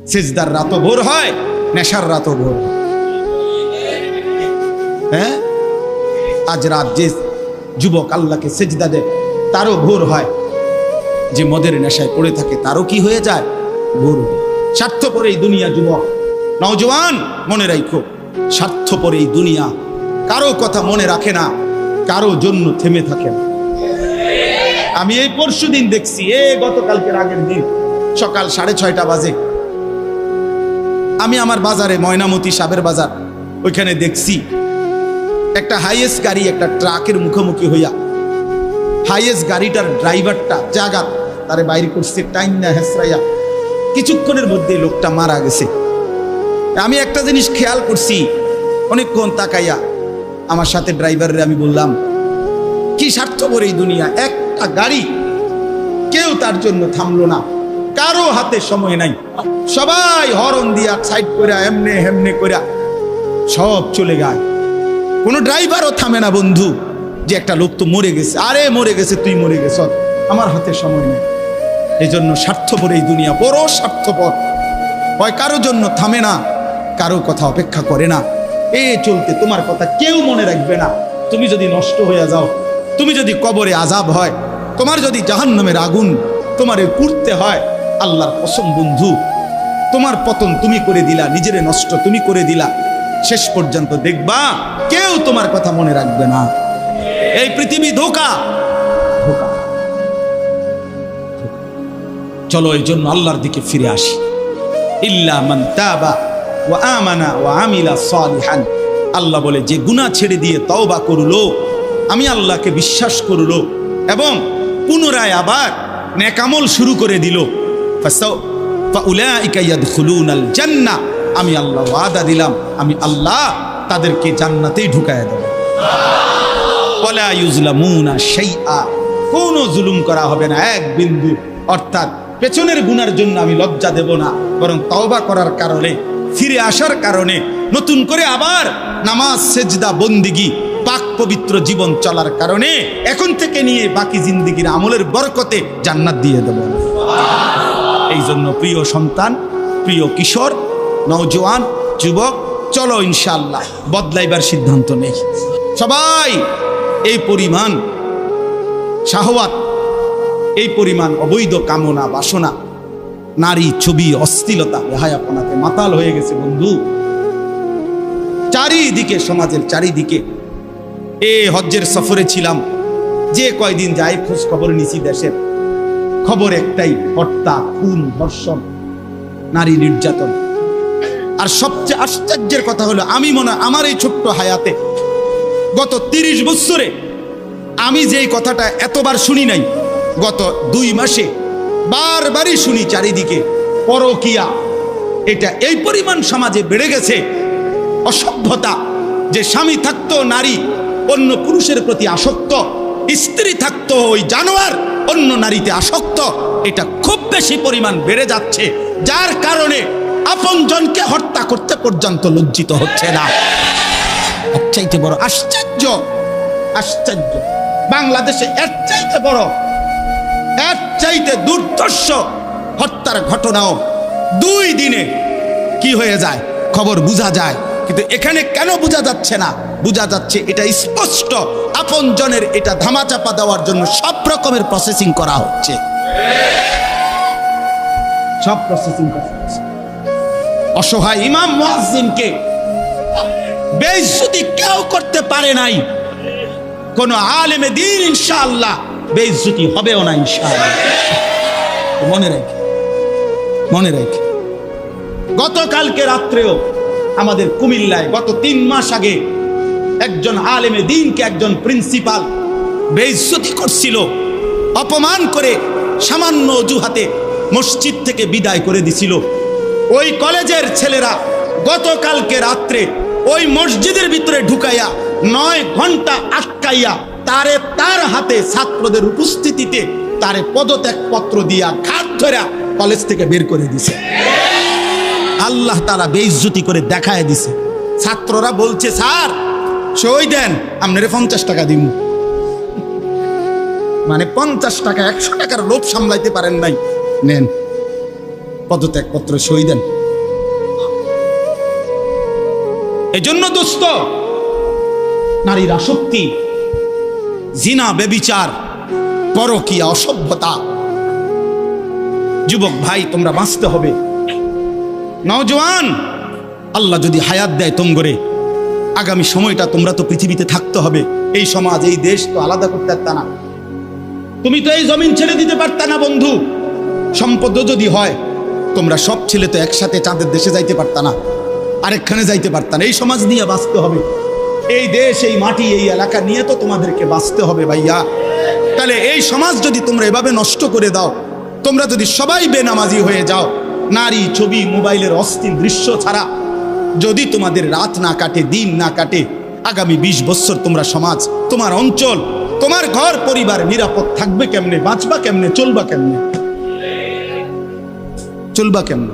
সেজদার রাতও ভোর হয়, নেশার রাতও ভোর হয়। হ্যাঁ, আজ রাত যে যুবক আল্লাহকে সেজদা দেয় তারও ভোর হয়, যে মদের নেশায় পড়ে থাকে তারও কি হয়ে যায়, ভোর হয়। স্বার্থপর এই দুনিয়া যুবক, নওজওয়ান মনে রাখো, স্বার্থপর এই দুনিয়া, কারো কথা মনে রাখে না, কারো জন্য থেমে থাকে না। আমি এই পরশুদিন দেখছি, গতকালকের আগের দিন সকাল 6:30 বাজে আমি আমার বাজারে, ময়নামতি সাবের বাজার, ওইখানে দেখছি একটা হাইয়েস্ট গাড়ি একটা ট্রাকের মুখোমুখি হইয়া, হাইয়েস্ট গাড়িটার ড্রাইভারটা জাগাত তারে বাইরে করছে টাইম না হেসরাইয়া, কিছুক্ষণের মধ্যে লোকটা মারা গেছে। আমি একটা জিনিস খেয়াল করছি, অনেকক্ষণ তাকাইয়া আমার সাথে ড্রাইভারের আমি বললাম, কি স্বার্থপর এই দুনিয়া, একটা গাড়ি কেউ তার জন্য থামলো না, কারো হাতে সময় নাই, সবাই হরন দিয়া সাইড করে এমনে হেমনে করে সব চলে যায়, কোনো ড্রাইভারও থামে না বন্ধু, যে একটা লোক তো মরে গেছে, আরে মরে গেছে, তুই মরে গেছ, আমার হাতে সময় নেই। এই জন্য স্বার্থপর এই দুনিয়া, বড় স্বার্থপর, হয় কারো জন্য থামে না, কারো কথা অপেক্ষা করে না, চলতে তোমার কথা কেউ মনে রাখবে না। তুমি যদি নষ্ট হয়ে যাও, তুমি যদি কবরে আযাব হয়, তোমার যদি জাহান্নামের আগুন তোমারে পুড়তে হয়, আল্লাহর কসম বন্ধু, তোমার পতন তুমি করে দিলা, নিজেরে নষ্ট তুমি করে দিলা, শেষ পর্যন্ত দেখবা কেউ তোমার কথা মনে রাখবে না। এই পৃথিবী ধোঁকা, ধোঁকা। চলো এই জন্য আল্লাহর দিকে ফিরে আসি। ইল্লা মান তাবা ওয়া আমানা ওয়া আমিলা সালিহান, আল্লাহ বলে যে গুনাহ ছেড়ে দিয়ে তওবা করলো, আমি আল্লাহকে বিশ্বাস করলো এবং পুনরায় আবার নেক আমল শুরু করে দিল, ফাউলাইকা ইয়াদখুলুনাল জান্নাহ, আমি আল্লাহ ওয়াদা দিলাম, আমি আল্লাহ তাদেরকে জান্নাতেই ঢুকায়া দেব। ওয়ালা ইউজলামুনা শাইআ, কোনো জুলুম করা হবে না এক বিন্দু, অর্থাৎ পেছনের গুনার জন্য আমি লজ্জা দেব না, বরং তওবা করার কারণে, ফিরে আসার কারণে, নতুন করে আবার নামাজ সেজদা বন্দিগি পাক পবিত্র জীবন চলার কারণে এখন থেকে নিয়ে বাকি জিন্দেগির আমলের বরকতে জান্নাত দিয়ে দেব। এই জন্য প্রিয় সন্তান, প্রিয় কিশোর, নওজোয়ান, যুবক, চলো ইনশাআল্লাহ বদলাইবার সিদ্ধান্ত নেই। সবাই এই পরিমাণ শাহওয়াত, এই পরিমাণ অবৈধ কামনা বাসনা, নারী ছবি অশ্লীলতা বেহায়াপনাতে মাতাল হয়ে গেছে বন্ধু, চারিদিকে, সমাজের চারিদিকে। হজ্জের সফরে ছিলাম, যে কয়দিন যাই খোঁজ খবর নিছি, দেশের খবর একটাই, হত্যা, খুন, ধর্ষণ, নারী নির্যাতন। আর সবচেয়ে আশ্চর্যের কথা হলো, আমি মনে হয় আমার এই ছোট্ট হায়াতে গত 30 বছরে আমি যেই কথাটা এতবার শুনি নাই, গত 2 মাসে বারবারই শুনি চারিদিকে পরকিয়া। এটা এই পরিমাণ সমাজে বেড়ে গেছে, অসভ্যতা, যে স্বামী থাকতো নারী অন্য পুরুষের প্রতি আসক্ত, স্ত্রী থাকতো ওই জানোয়ার অন্য নারীতে আসক্ত, এটা খুব বেশি পরিমাণ বেড়ে যাচ্ছে, যার কারণে আপনজনকে হত্যা করতে পর্যন্ত লজ্জিত হচ্ছে না। এর চাইতে বড় আশ্চর্য, আশ্চর্য বাংলাদেশে এর চাইতে বড়, এর চাইতে দুর্ধর্ষ হত্যার ঘটনাও 2 দিনে কি হয়ে যায় খবর বোঝা যায়, কিন্তু এখানে কেন বোঝা যাচ্ছে না? বোঝা যাচ্ছে এটা স্পষ্ট, আপনজনের এটা ধামাচাপা দেওয়ার জন্য সব রকমের প্রসেসিং করা হচ্ছে, সব প্রসেসিং করা হচ্ছে। অসহায় ইমাম মুয়াজ্জিনকে বেইজ্জতি কেউ করতে পারে নাই, কোন আলেমে দ্বীন ইনশাআল্লাহ বেইজ্জতি হবেও না ইনশাআল্লাহ। মনে রেখে, মনে রেখে, গতকালকে রাত্রেও আমাদের কুমিল্লায় গত 3 মাস আগে একজন আলেমে দ্বীনকে একজন প্রিন্সিপাল বেইজ্জতি করছিল, অপমান করে সামান্য অজুহাতে মসজিদ থেকে বিদায় করে দিছিল। ওই কলেজের ছেলেরা গতকালকে রাত্রে ওই মসজিদের ভিতরে ঢুকাইয়া 9 ঘন্টা আটকাইয়া তারে, তার হাতে ছাত্রদের উপস্থিতিতে তারে পদত্যাগ পত্র দিয়া ঘাট ধরে কলেজ থেকে বের করে দিছে। আল্লাহ তাআলা বেইজ্জতি করে দেখায় দিছে। ছাত্ররা বলছে, স্যার সই দেন, আপনারে 50 টাকা দিব। মানে 50 টাকা, 100 টাকার লোভ সামলাইতে পারেন নাই, নেন পদত্যাগপত্র সই দেন। এই জন্য দোস্ত, নারীর আসক্তি, জিনা, বেবিচার, পরকীয়া, অসভ্যতা, যুবক ভাই তোমরা বাঁচতে হবে। নওজওয়ান, আল্লাহ যদি হায়াত দেয় তোমগরে, আগামী সময়টা তোমরা তো পৃথিবীতে থাকতে হবে। এই সমাজ, এই দেশ তো আলাদা করতে পারতা না, তুমি তো এই জমিন ছেড়ে দিতে পারতা না বন্ধু। সম্পদ যদি হয়, তোমরা সব ছেলে তো একসাথে চাঁদের দেশে যাইতে পারতা না, আরেকখানে যাইতে পারতা না। এই সমাজ নিয়ে বাঁচতে হবে, এই দেশ, এই মাটি, এই এলাকা নিয়ে তো তোমাদেরকে বাঁচতে হবে ভাইয়া। তাহলে এই সমাজ যদি তোমরা এভাবে নষ্ট করে দাও, তোমরা যদি সবাই বেনামাজি হয়ে যাও, নারী, ছবি, মোবাইলের অস্থির দৃশ্য ছাড়া যদি তোমাদের রাত না কাটে, দিন না কাটে, আগামী 20 বছর তোমরা সমাজ, তোমার অঞ্চল, তোমার ঘর পরিবার নিরাপদ থাকবে কেমনে? বাঁচবা কেমনে? চলবা কেমনে? চলবা কেমনে?